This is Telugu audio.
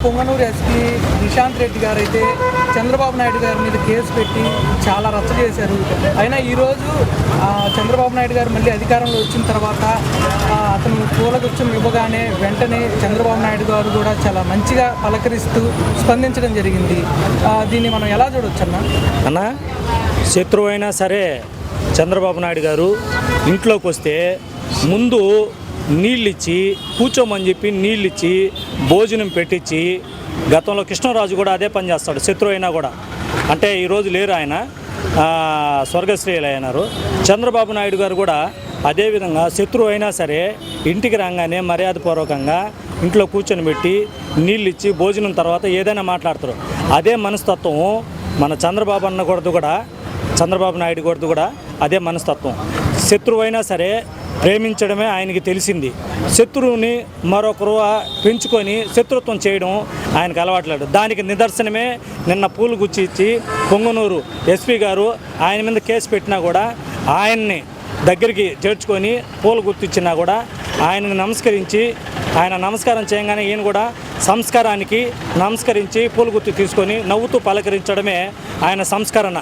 పొంగనూరు ఎస్పీ నిశాంత్ రెడ్డి గారు అయితే చంద్రబాబు నాయుడు గారి మీద కేసు పెట్టి చాలా రచ్చ చేశారు. అయినా ఈరోజు చంద్రబాబు నాయుడు గారు మళ్ళీ అధికారంలో వచ్చిన తర్వాత అతను పూలగుచ్చం ఇవ్వగానే వెంటనే చంద్రబాబు నాయుడు గారు కూడా చాలా మంచిగా పలకరిస్తూ స్పందించడం జరిగింది. దీన్ని మనం ఎలా చూడవచ్చు అన్న? శత్రువు అయినా సరే చంద్రబాబు నాయుడు గారు ఇంట్లోకి వస్తే ముందు నీళ్ళు ఇచ్చి కూర్చోమని చెప్పి నీళ్ళు ఇచ్చి భోజనం పెట్టించి, గతంలో కృష్ణరాజు కూడా అదే పని చేస్తాడు. శత్రువు అయినా కూడా, అంటే ఈరోజు లేరు, ఆయన స్వర్గశ్రేయులు అయినారు. చంద్రబాబు నాయుడు గారు కూడా అదేవిధంగా శత్రువు అయినా సరే ఇంటికి రాగానే మర్యాదపూర్వకంగా ఇంట్లో కూర్చొని పెట్టి నీళ్ళు ఇచ్చి భోజనం తర్వాత ఏదైనా మాట్లాడతారు. అదే మనస్తత్వం మన చంద్రబాబు నాయుడు గారిది కూడా అదే మనస్తత్వం. శత్రువు అయినా సరే ప్రేమించడమే ఆయనకి తెలిసింది. శత్రువుని మరొకరు పెంచుకొని శత్రుత్వం చేయడం ఆయనకు అలవాట్లేదు. దానికి నిదర్శనమే నిన్న పూలు గుచ్చి ఇచ్చి పొంగనూరు ఎస్పీ గారు ఆయన మీద కేసు పెట్టినా కూడా ఆయన్ని దగ్గరికి చేర్చుకొని పూలు గుర్తిచ్చినా కూడా ఆయనని నమస్కరించి, ఆయన నమస్కారం చేయగానే ఈయన కూడా సంస్కారానికి నమస్కరించి పూలు గుర్తు తీసుకొని నవ్వుతూ పలకరించడమే ఆయన సంస్కరణ.